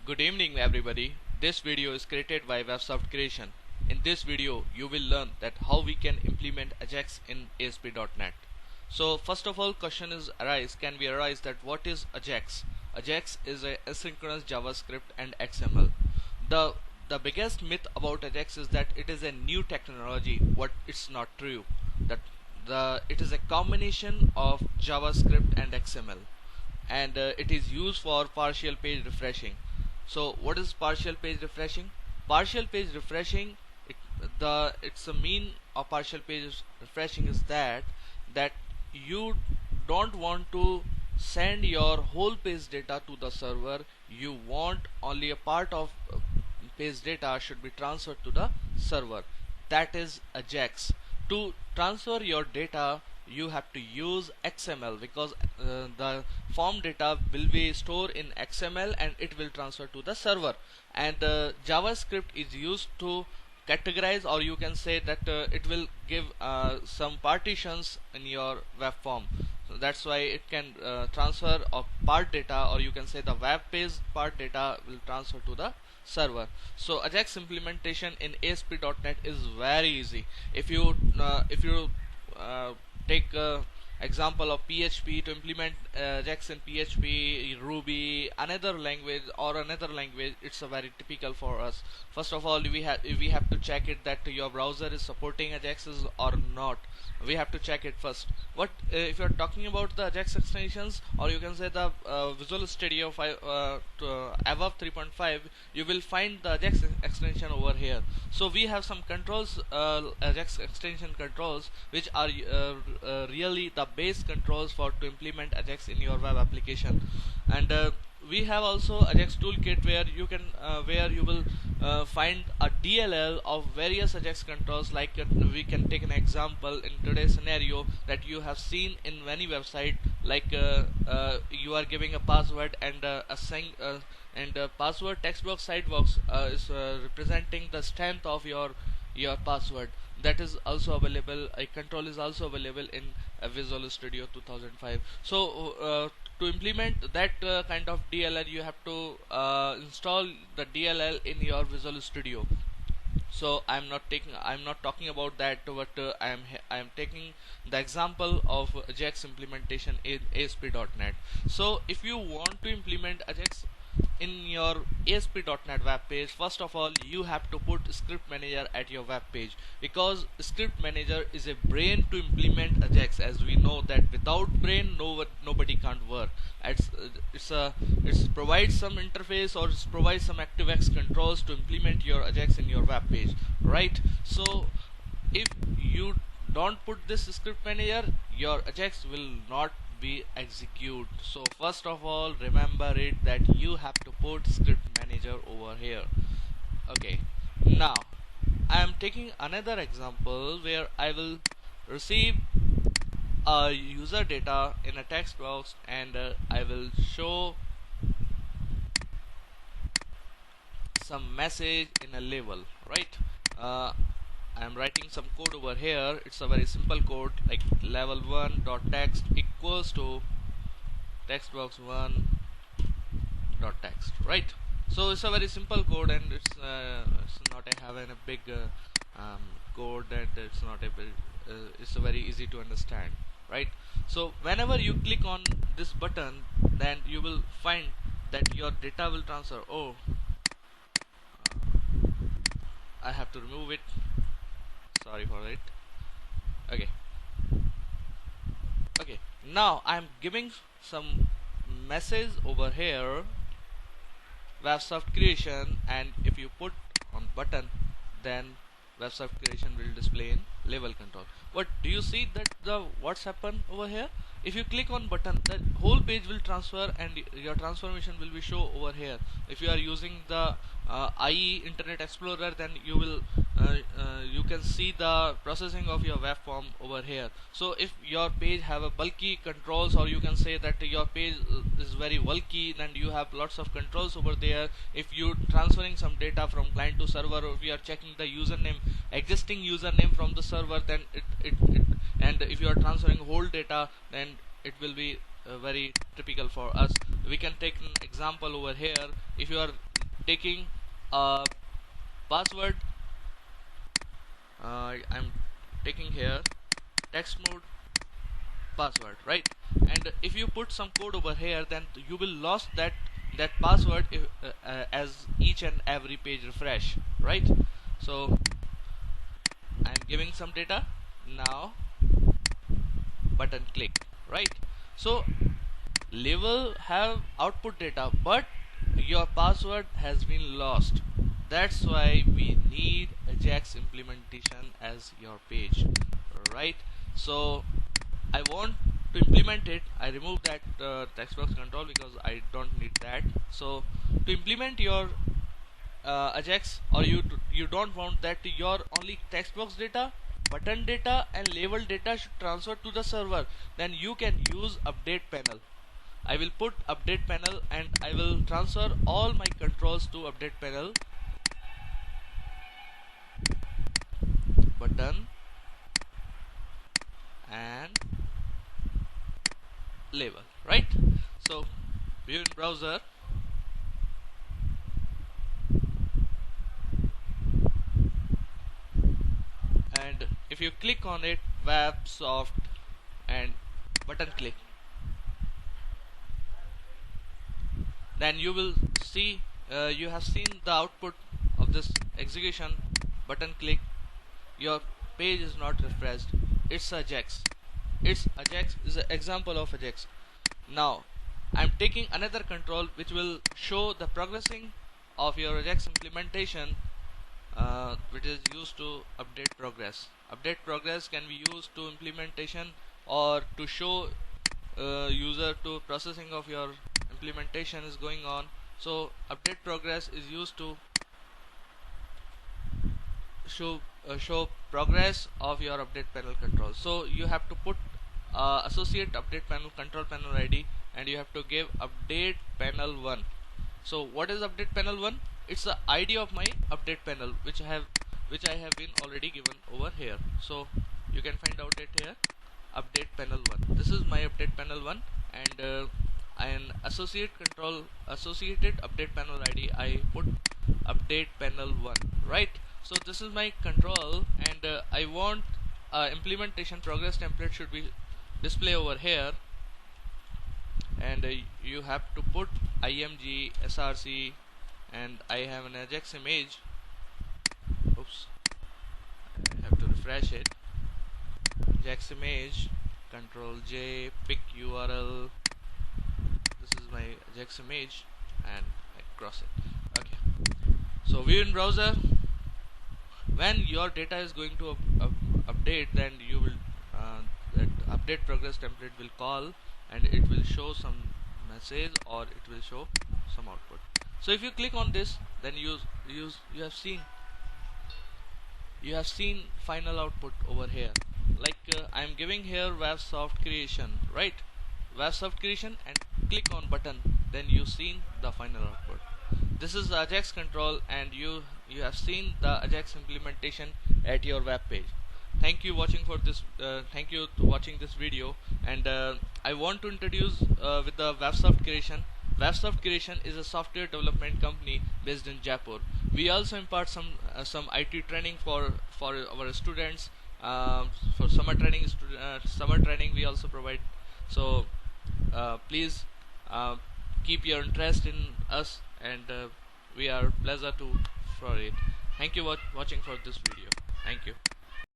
Good evening everybody. This video is created by Websoft Creation. In this video you will learn that how we can implement Ajax in ASP.NET. So first of all question is can we arise that what is Ajax? Ajax is a asynchronous JavaScript and XML. The biggest myth about Ajax is that it is a new technology. What it's not true. That it is a combination of JavaScript and XML, and it is used for partial page refreshing. So what is partial page refreshing? Partial page refreshing, it's a mean of partial page refreshing is that you don't want to send your whole page data to the server. You want only a part of page data should be transferred to the server. That is Ajax. To transfer your data you have to use XML, because the form data will be stored in XML and it will transfer to the server, and JavaScript is used to categorize, or you can say that it will give some partitions in your web form. So that's why it can transfer of part data, or you can say the web page part data will transfer to the server. So Ajax implementation in ASP.NET is very easy. If you take example of PHP, to implement Ajax in PHP, Ruby, another language, it's a very typical for us. First of all, we have to check it that your browser is supporting Ajax or not. We have to check it first. What if you're talking about the Ajax extensions, or you can say the Visual Studio 5 above 3.5, you will find the Ajax extension over here. So we have some controls, Ajax extension controls, which are really the base controls for to implement Ajax in your web application. And we have also Ajax toolkit, where you will find a DLL of various Ajax controls. Like we can take an example in today's scenario that you have seen in many website, like you are giving a password and password text box side box is representing the strength of your password. That is also available. A control is also available in Visual Studio 2005. So to implement that kind of DLL, you have to install the DLL in your Visual Studio. So I'm not talking about that, but I am taking the example of Ajax implementation in ASP.NET. So if you want to implement Ajax in your ASP.NET web page, first of all you have to put script manager at your web page, because script manager is a brain to implement Ajax. As we know that without brain nobody can't work. It provides some interface, or it provides some ActiveX controls to implement your Ajax in your web page, right? So if you don't put this script manager, your Ajax will not be execute. So first of all remember it that you have to put script manager over here. Okay, now I am taking another example where I will receive a user data in a text box, and I will show some message in a label, right? I am writing some code over here. It's a very simple code, like level1.text equals to textbox1.text, right? So it's a very simple code, and it's not having a big code, and it's not a big, it's a very easy to understand, right? So whenever you click on this button, then you will find that your data will transfer. Oh, I have to remove it. Sorry for it. Okay, now I'm giving some message over here, Websoft Creation, and if you put on button, then Websoft Creation will display in label control. What do you see that what's happened over here? If you click on button, the whole page will transfer and your transformation will be show over here. If you are using the IE Internet Explorer, then you can see the processing of your web form over here. So if your page have a bulky controls, or you can say that your page is very bulky, then you have lots of controls over there. If you transferring some data from client to server, or if you are checking the username, existing username from the server, then and if you are transferring whole data, then it will be very typical for us. We can take an example over here. If you are taking a password. I'm taking here text mode password, right? And if you put some code over here, then you will lost that password if, as each and every page refresh, right? So I'm giving some data now, button click, right? So level have output data, but your password has been lost. That's why we need Ajax implementation as your page, right? So I want to implement it. I remove that text box control because I don't need that. So to implement your Ajax, or you don't want that your only text box data, button data and label data should transfer to the server, then you can use update panel. I will put update panel and I will transfer all my controls to update panel, button and label, right? So view in browser, and if you click on it, web soft and button click, then you will see you have seen the output of this execution. Button click, your page is not refreshed. It's Ajax. It's Ajax is an example of Ajax. Now I'm taking another control which will show the progressing of your Ajax implementation, which is used to update progress. Update progress can be used to implementation or to show user to processing of your implementation is going on. So update progress is used to show progress of your update panel control. So you have to put associate update panel control panel ID, and you have to give update panel 1. So what is update panel 1? It's the ID of my update panel which I have been already given over here. So you can find out it here, update panel 1. This is my update panel 1, and an associated update panel ID I put update panel 1, right? So this is my control, and I want implementation progress template should be display over here, and you have to put img src, and I have an Ajax image. Oops, I have to refresh it. Ajax image, control J, pick URL. This is my Ajax image, and I cross it. Okay, so view in browser. When your data is going to update, then you will that update progress template will call, and it will show some message or it will show some output. So if you click on this, then you have seen final output over here. Like I'm giving here websoft creation, right? Websoft creation, and click on button, then you seen the final output. This is the Ajax control, and you have seen the Ajax implementation at your web page. Thank you watching for this. Thank you to watching this video, and I want to introduce with the websoft creation. Websoft creation is a software development company based in Jaipur. We also impart some IT training for our students. For summer training we also provide. So please keep your interest in us, and we are pleasure to for it. Thank you watching for this video. Thank you.